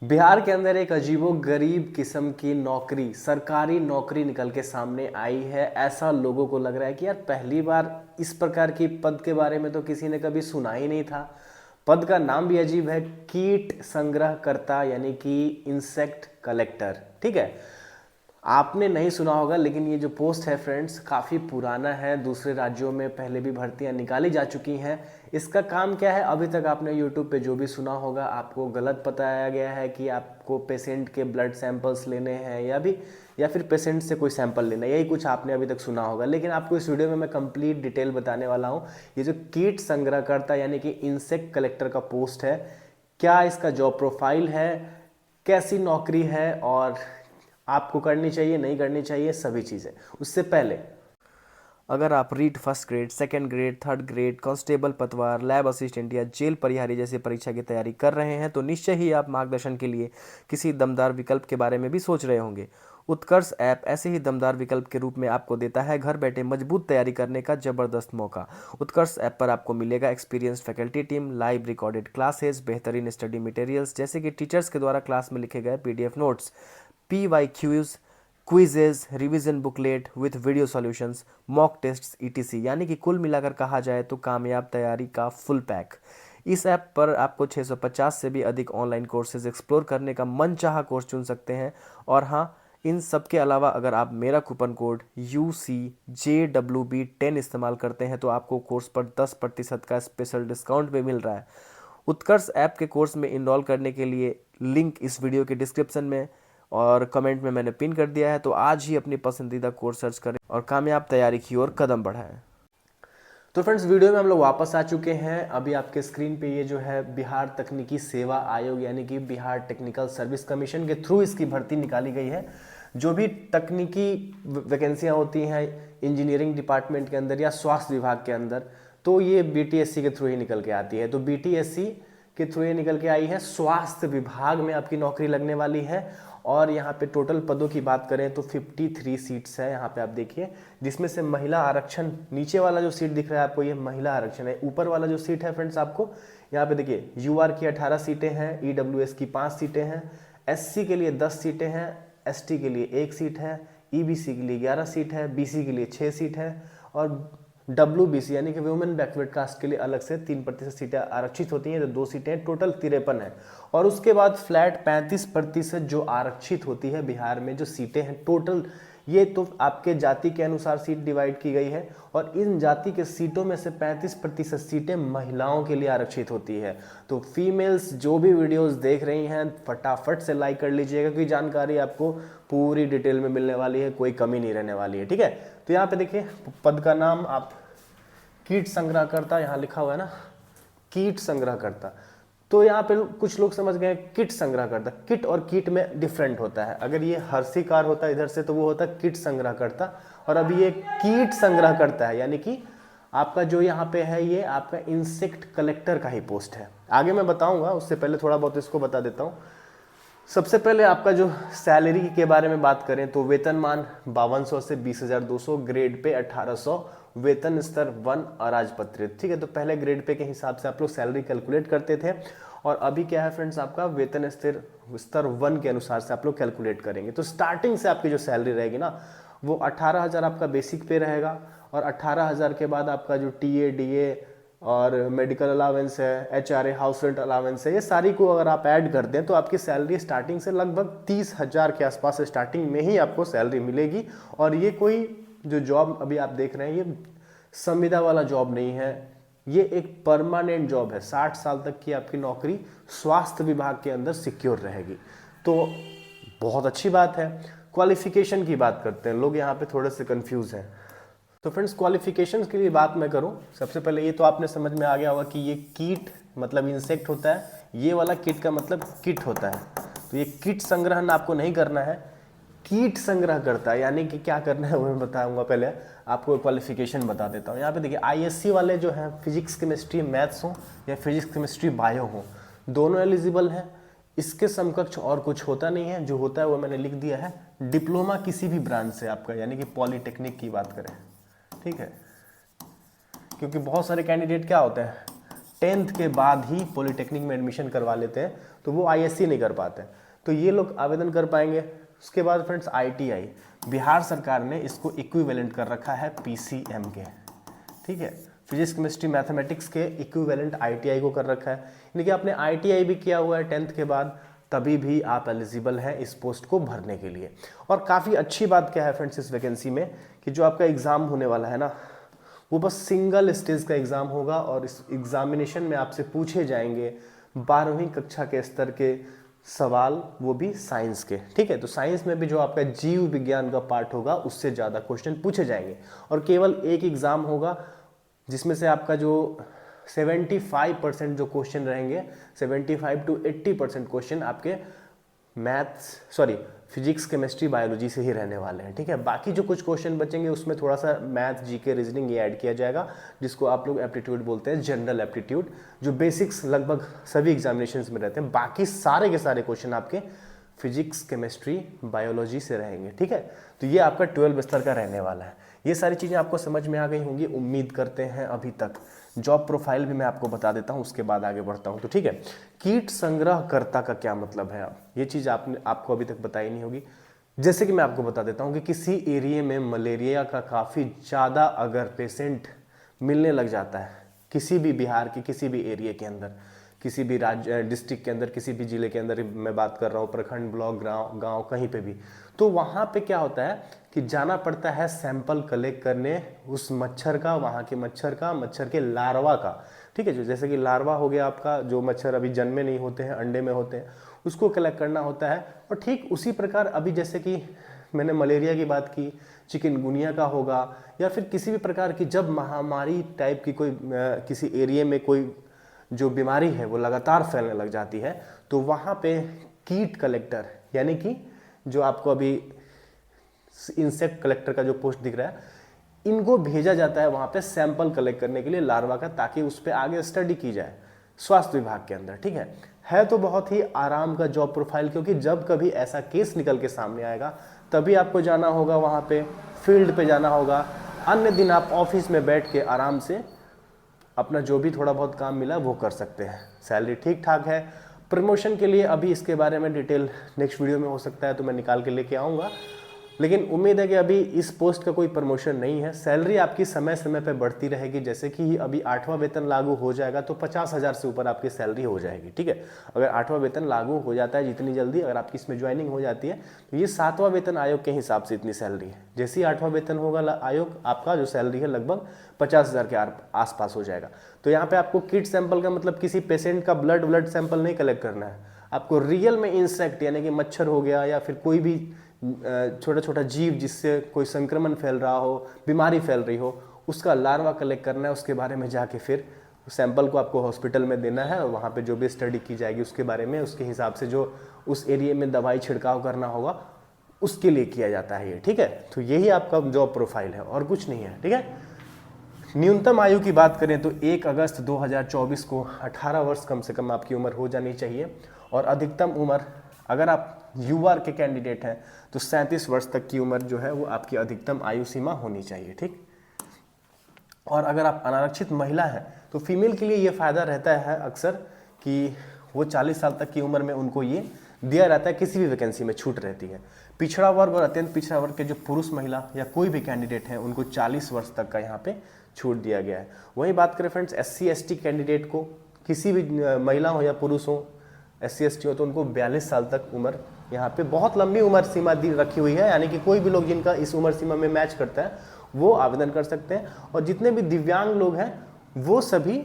बिहार के अंदर एक अजीबो-गरीब किस्म की नौकरी, सरकारी नौकरी निकल के सामने आई है। ऐसा लोगों को लग रहा है कि यार पहली बार इस प्रकार की पद के बारे में तो किसी ने कभी सुना ही नहीं था। पद का नाम भी अजीब है, कीट संग्रहकर्ता यानी कि इंसेक्ट कलेक्टर। ठीक है, आपने नहीं सुना होगा, लेकिन ये जो पोस्ट है फ्रेंड्स काफ़ी पुराना है। दूसरे राज्यों में पहले भी भर्तियां निकाली जा चुकी हैं। इसका काम क्या है, अभी तक आपने यूट्यूब पे जो भी सुना होगा आपको गलत बताया गया है कि आपको पेशेंट के ब्लड सैंपल्स लेने हैं या फिर पेशेंट से कोई सैंपल लेना है, यही कुछ आपने अभी तक सुना होगा। लेकिन आपको इस वीडियो में मैं कंप्लीट डिटेल बताने वाला हूँ। ये जो कीट संग्रहकर्ता यानी कि इंसेक्ट कलेक्टर का पोस्ट है, क्या इसका जॉब प्रोफाइल है, कैसी नौकरी है और आपको करनी चाहिए नहीं करनी चाहिए, सभी चीज़ें। उससे पहले अगर आप REET first grade, second grade, third grade, constable, पतवार, लैब असिस्टेंट या जेल परिहारी जैसे परीक्षा की तैयारी कर रहे हैं तो निश्चय ही आप मार्गदर्शन के लिए किसी दमदार विकल्प के बारे में भी सोच रहे होंगे। उत्कर्ष ऐप ऐसे ही दमदार विकल्प के रूप में आपको देता है घर बैठे मजबूत तैयारी करने का जबरदस्त मौका। उत्कर्ष ऐप पर आपको मिलेगा experience faculty team, live recorded classes, बेहतरीन स्टडी मटेरियल्स जैसे कि टीचर्स के द्वारा क्लास में लिखे गए PDF notes, PYQs, quizzes, revision booklet with video solutions, mock tests ETC, यानी कि कुल मिलाकर कहा जाए तो कामयाब तैयारी का फुल पैक। इस ऐप पर आपको 650 से भी अधिक ऑनलाइन कोर्सेज एक्सप्लोर करने का मनचाहा कोर्स चुन सकते हैं। और हाँ, इन सब के अलावा अगर आप मेरा कूपन कोड UCJWB10 इस्तेमाल करते हैं तो आपको कोर्स पर 10% का स्पेशल डिस्काउंट भी मिल रहा है। उत्कर्ष ऐप के कोर्स में इनरोल करने के लिए लिंक इस वीडियो के डिस्क्रिप्शन में और कमेंट में मैंने पिन कर दिया है, तो आज ही अपनी पसंदीदा कोर्स सर्च करें और कामयाब तैयारी की ओर कदम बढ़ाएं। तो फ्रेंड्स, वीडियो में हम लोग वापस आ चुके हैं। अभी आपके स्क्रीन पे ये जो है बिहार तकनीकी सेवा आयोग यानी कि बिहार टेक्निकल सर्विस कमीशन के थ्रू इसकी भर्ती निकाली गई है। जो भी तकनीकी वैकेंसियां होती हैं इंजीनियरिंग डिपार्टमेंट के अंदर या स्वास्थ्य विभाग के अंदर, तो ये BTSC के थ्रू ही निकल के आती है। तो BTSC के थ्रू ये निकल के आई है, स्वास्थ्य विभाग में आपकी नौकरी लगने वाली है। और यहाँ पे टोटल पदों की बात करें तो 53 सीट्स है यहाँ पे आप देखिए, जिसमें से महिला आरक्षण, नीचे वाला जो सीट दिख रहा है आपको ये महिला आरक्षण है। ऊपर वाला जो सीट है फ्रेंड्स आपको यहाँ पे देखिए, UR की 18 सीटें हैं, EWS की 5 सीटें हैं, SC के लिए 10 सीटें हैं, ST के लिए 1 सीट है, EBC के लिए 11 सीट है, BC के लिए 6 सीट है और WBC यानी कि वुमेन बैकवर्ड कास्ट के लिए अलग से 3% सीटें आरक्षित होती हैं, तो 2 सीटें, टोटल 53 है। और उसके बाद फ्लैट 35% जो आरक्षित होती है बिहार में, जो सीटें हैं टोटल, ये तो आपके जाति के अनुसार सीट डिवाइड की गई है और इन जाति के सीटों में से 35% सीटें महिलाओं के लिए आरक्षित होती है। तो फीमेल्स जो भी वीडियोस देख रही हैं फटाफट से लाइक कर लीजिएगा, क्योंकि जानकारी आपको पूरी डिटेल में मिलने वाली है, कोई कमी नहीं रहने वाली है। ठीक है, तो यहाँ पे देखिए पद का नाम आप कीट संग्रहकर्ता, यहाँ लिखा हुआ है ना कीट संग्रहकर्ता। तो यहाँ पे कुछ लोग समझ गए किट संग्रहकर्ता, किट और कीट में डिफरेंट होता है। अगर ये हर्षिकार होता है इधर से तो वो होता है किट संग्रहकर्ता, और अभी ये कीट संग्रहकर्ता है, यानी कि आपका जो यहाँ पे है ये आपका इंसेक्ट कलेक्टर का ही पोस्ट है। आगे मैं बताऊंगा, उससे पहले थोड़ा बहुत इसको बता देता हूँ। सबसे पहले आपका जो सैलरी के बारे में बात करें तो वेतनमान 5200 से 20,200, ग्रेड पे 1800, वेतन स्तर 1 अराजपत्रित। ठीक है, तो पहले ग्रेड पे के हिसाब से आप लोग सैलरी कैलकुलेट करते थे और अभी क्या है फ्रेंड्स, आपका वेतन स्तर 1 के अनुसार से आप लोग कैलकुलेट करेंगे। तो स्टार्टिंग से आपकी जो सैलरी रहेगी ना वो 18,000 आपका बेसिक पे रहेगा, और 18,000 के बाद आपका जो TA DA और मेडिकल अलावेंस है, HRA हाउस रेंट अलावेंस है, ये सारी को अगर आप ऐड कर दें तो आपकी सैलरी स्टार्टिंग से लगभग 30,000 के आसपास स्टार्टिंग में ही आपको सैलरी मिलेगी। और ये कोई जो जॉब अभी आप देख रहे हैं ये संविदा वाला जॉब नहीं है, ये एक परमानेंट जॉब है। 60 साल तक की आपकी नौकरी स्वास्थ्य विभाग के अंदर सिक्योर रहेगी, तो बहुत अच्छी बात है। क्वालिफिकेशन की बात करते हैं, लोग यहाँ पे थोड़े से कंफ्यूज हैं। तो फ्रेंड्स, क्वालिफिकेशंस की लिए बात मैं करूं, सबसे पहले ये तो आपने समझ में आ गया होगा कि ये कीट मतलब इंसेक्ट होता है, ये वाला किट का मतलब किट होता है। तो ये किट संग्रहण आपको नहीं करना है, कीट संग्रह करता है, यानी कि क्या करना है वो मैं बताऊंगा। पहले आपको क्वालिफिकेशन बता देता हूँ। यहाँ पे देखिए ISC वाले जो हैं, फिजिक्स केमिस्ट्री मैथ्स हो या फिजिक्स केमिस्ट्री बायो हो, दोनों एलिजिबल हैं। इसके समकक्ष और कुछ होता नहीं है, जो होता है वो मैंने लिख दिया है। डिप्लोमा किसी भी ब्रांच से आपका, यानी कि पॉलीटेक्निक की बात करें, ठीक है, क्योंकि बहुत सारे कैंडिडेट क्या होते हैं 10th के बाद ही पॉलिटेक्निक में एडमिशन करवा लेते हैं, तो वो आईएससी नहीं कर पाते हैं, तो ये लोग आवेदन कर पाएंगे। उसके बाद फ्रेंड्स आईटीआई, बिहार सरकार ने इसको इक्विवेलेंट कर रखा है पीसीएम के, ठीक है, फिजिक्स केमिस्ट्री मैथमेटिक्स के इक्विवेलेंट आईटीआई को कर रखा है, यानी कि आपने आईटीआई भी किया हुआ है 10th के बाद, तभी भी आप एलिजिबल हैं इस पोस्ट को भरने के लिए। और काफ़ी अच्छी बात क्या है फ्रेंड्स इस वैकेंसी में, कि जो आपका एग्ज़ाम होने वाला है ना, वो बस सिंगल स्टेज का एग्ज़ाम होगा, और इस एग्जामिनेशन में आपसे पूछे जाएंगे 12वीं कक्षा के स्तर के सवाल, वो भी साइंस के, ठीक है। तो साइंस में भी जो आपका जीव विज्ञान का पार्ट होगा उससे ज़्यादा क्वेश्चन पूछे जाएंगे, और केवल एक एग्ज़ाम होगा जिसमें से आपका जो 75% जो क्वेश्चन रहेंगे, 75 to 80% क्वेश्चन आपके फिजिक्स केमिस्ट्री बायोलॉजी से ही रहने वाले हैं, ठीक है। बाकी जो कुछ क्वेश्चन बचेंगे उसमें थोड़ा सा मैथ, जीके, रीजनिंग ये ऐड किया जाएगा, जिसको आप लोग एप्टीट्यूड बोलते हैं, जनरल एप्टीट्यूड, जो बेसिक्स लगभग सभी एग्जामिनेशंस में रहते हैं। बाकी सारे के सारे क्वेश्चन आपके फिजिक्स केमिस्ट्री बायोलॉजी से रहेंगे, ठीक है। तो ये आपका 12 स्तर का रहने वाला है। ये सारी चीज़ें आपको समझ में आ गई होंगी उम्मीद करते हैं। अभी तक जॉब प्रोफाइल भी मैं आपको बता देता हूँ, उसके बाद आगे बढ़ता हूँ, तो ठीक है। कीट संग्रहकर्ता का क्या मतलब है, ये चीज़ आपको अभी तक बताई नहीं होगी। जैसे कि मैं आपको बता देता हूँ कि किसी एरिया में मलेरिया का काफ़ी ज़्यादा अगर पेशेंट मिलने लग जाता है, किसी भी बिहार के किसी भी एरिया के अंदर, किसी भी राज्य डिस्ट्रिक्ट के अंदर, किसी भी ज़िले के अंदर, मैं बात कर रहा हूँ प्रखंड, ब्लॉक, गांव कहीं पे भी, तो वहाँ पे क्या होता है कि जाना पड़ता है सैंपल कलेक्ट करने उस मच्छर का, वहाँ के मच्छर का, मच्छर के लार्वा का, ठीक है। जो जैसे कि लार्वा हो गया आपका, जो मच्छर अभी जन्मे नहीं होते हैं, अंडे में होते हैं, उसको कलेक्ट करना होता है। और ठीक उसी प्रकार अभी जैसे कि मैंने मलेरिया की बात की, चिकनगुनिया का होगा, या फिर किसी भी प्रकार की जब महामारी टाइप की कोई किसी एरिया में कोई जो बीमारी है वो लगातार फैलने लग जाती है, तो वहाँ पे कीट कलेक्टर, यानी कि जो आपको अभी इंसेक्ट कलेक्टर का जो पोस्ट दिख रहा है, इनको भेजा जाता है वहाँ पे सैंपल कलेक्ट करने के लिए लार्वा का, ताकि उस पर आगे स्टडी की जाए स्वास्थ्य विभाग के अंदर, ठीक है। तो बहुत ही आराम का जॉब प्रोफाइल, क्योंकि जब कभी ऐसा केस निकल के सामने आएगा तभी आपको जाना होगा वहाँ पे, फील्ड पे जाना होगा। अन्य दिन आप ऑफिस में बैठ के आराम से अपना जो भी थोड़ा बहुत काम मिला वो कर सकते हैं। सैलरी ठीक ठाक है। प्रमोशन के लिए अभी इसके बारे में डिटेल नेक्स्ट वीडियो में हो सकता है तो मैं निकाल के लेके आऊँगा, लेकिन उम्मीद है कि अभी इस पोस्ट का कोई प्रमोशन नहीं है। सैलरी आपकी समय समय पर बढ़ती रहेगी, जैसे कि अभी 8वां वेतन लागू हो जाएगा तो 50,000 से ऊपर आपकी सैलरी हो जाएगी, ठीक है। अगर 8वां वेतन लागू हो जाता है जितनी जल्दी, अगर आपकी इसमें ज्वाइनिंग हो जाती है, तो ये 7वां वेतन आयोग के हिसाब से इतनी सैलरी है। जैसे ही 8वां वेतन होगा आयोग, आपका जो सैलरी है लगभग 50,000 के आसपास हो जाएगा। तो यहाँ पे आपको किट सैंपल का मतलब किसी पेशेंट का ब्लड सैंपल नहीं कलेक्ट करना है, आपको रियल में इंसेक्ट यानी कि मच्छर हो गया या फिर कोई भी छोटा छोटा जीव जिससे कोई संक्रमण फैल रहा हो, बीमारी फैल रही हो, उसका लार्वा कलेक्ट करना है। उसके बारे में जाके फिर सैंपल को आपको हॉस्पिटल में देना है, और वहाँ पे जो भी स्टडी की जाएगी उसके बारे में, उसके हिसाब से जो उस एरिया में दवाई छिड़काव करना होगा उसके लिए किया जाता है ये, ठीक है। तो यही आपका जॉब प्रोफाइल है और कुछ नहीं है, ठीक है। न्यूनतम आयु की बात करें तो 1 अगस्त 2024 को 18 वर्ष कम से कम आपकी उम्र हो जानी चाहिए, और अधिकतम उम्र, अगर आप युवा के कैंडिडेट हैं तो 37 वर्ष तक की उम्र जो है वो आपकी अधिकतम आयु सीमा होनी चाहिए, ठीक। और अगर आप अनारक्षित महिला हैं तो फीमेल के लिए ये फ़ायदा रहता है अक्सर कि वो 40 साल तक की उम्र में उनको ये दिया रहता है, किसी भी वैकेंसी में छूट रहती है। पिछड़ा वर्ग और अत्यंत पिछड़ा वर्ग के जो पुरुष महिला या कोई भी कैंडिडेट हैं उनको 40 वर्ष तक का यहाँ पे छूट दिया गया है। वहीं बात करें फ्रेंड्स SC ST कैंडिडेट को, किसी भी महिला हो या पुरुष हो, SC ST हो, तो उनको 42 साल तक उम्र, यहाँ पे बहुत लंबी उम्र सीमा रखी हुई है, यानी कि कोई भी लोग जिनका इस उम्र सीमा में मैच करता है वो आवेदन कर सकते हैं। और जितने भी दिव्यांग लोग हैं वो सभी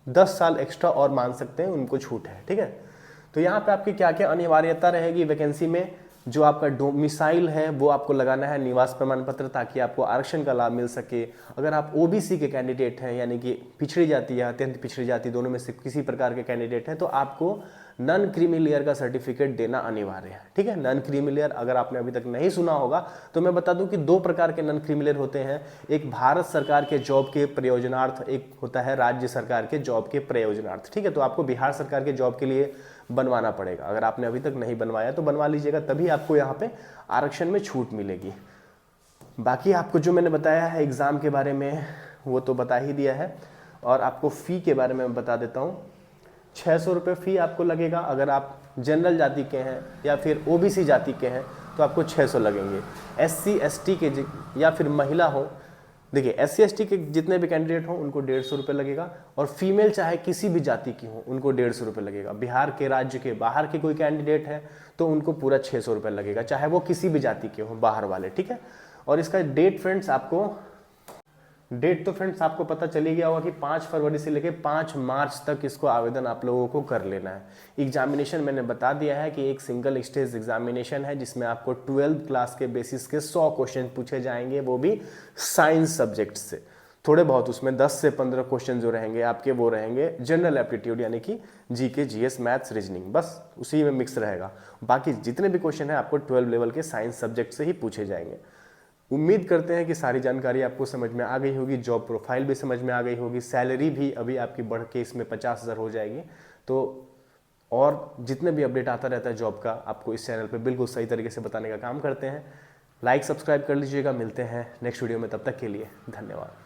10 साल एक्स्ट्रा और मान सकते हैं, उनको छूट है, ठीक है। तो यहाँ पे आपकी क्या क्या अनिवार्यता रहेगी वैकेंसी में, जो आपका डोमिसाइल है वो आपको लगाना है, निवास प्रमाण पत्र, ताकि आपको आरक्षण का लाभ मिल सके। अगर आप OBC के कैंडिडेट हैं, यानी कि पिछड़ी जाति या अत्यंत पिछड़ी जाति, दोनों में से किसी प्रकार के कैंडिडेट हैं, तो आपको नॉन क्रीमी लेयर का सर्टिफिकेट देना अनिवार्य है, ठीक है। नॉन क्रीमी लेयर अगर आपने अभी तक नहीं सुना होगा तो मैं बता दूं कि 2 प्रकार के नॉन क्रीमी लेयर होते हैं। एक भारत सरकार के जॉब के प्रयोजनार्थ, एक होता है राज्य सरकार के जॉब के प्रयोजनार्थ, ठीक है। तो आपको बिहार सरकार के जॉब के लिए बनवाना पड़ेगा। अगर आपने अभी तक नहीं बनवाया तो बनवा लीजिएगा, तभी आपको यहाँ पे आरक्षण में छूट मिलेगी। बाकी आपको जो मैंने बताया है एग्जाम के बारे में वो तो बता ही दिया है। और आपको फ़ी के बारे में बता देता हूँ। 600 रुपये फ़ी आपको लगेगा अगर आप जनरल जाति के हैं या फिर ओबीसी जाति के हैं तो आपको 600 लगेंगे। SC ST के या फिर महिला हो, देखिए SC ST के जितने भी कैंडिडेट हों उनको 150 रुपये लगेगा, और फीमेल चाहे किसी भी जाति की हो उनको 150 रुपये लगेगा। बिहार के राज्य के बाहर के कोई कैंडिडेट है तो उनको पूरा 600 रुपये लगेगा, चाहे वो किसी भी जाति के हों बाहर वाले, ठीक है। और इसका डेट तो फ्रेंड्स आपको पता चली गया होगा कि 5 फरवरी से लेकर 5 मार्च तक इसको आवेदन आप लोगों को कर लेना है। एग्जामिनेशन मैंने बता दिया है कि एक सिंगल स्टेज एग्जामिनेशन है जिसमें आपको 12th क्लास के बेसिस के 100 क्वेश्चन पूछे जाएंगे, वो भी साइंस सब्जेक्ट से। थोड़े बहुत उसमें 10 से 15 क्वेश्चन जो रहेंगे आपके वो रहेंगे जनरल एप्टीट्यूड यानी कि जीके जीएस मैथ्स रीजनिंग, बस उसी में मिक्स रहेगा। बाकी जितने भी क्वेश्चन है आपको 12 लेवल के साइंस सब्जेक्ट से ही पूछे जाएंगे। उम्मीद करते हैं कि सारी जानकारी आपको समझ में आ गई होगी, जॉब प्रोफाइल भी समझ में आ गई होगी, सैलरी भी अभी आपकी बढ़ के इसमें 50,000 हो जाएगी। तो और जितने भी अपडेट आता रहता है जॉब का आपको इस चैनल पे बिल्कुल सही तरीके से बताने का काम करते हैं। लाइक सब्सक्राइब कर लीजिएगा। मिलते हैं नेक्स्ट वीडियो में, तब तक के लिए धन्यवाद।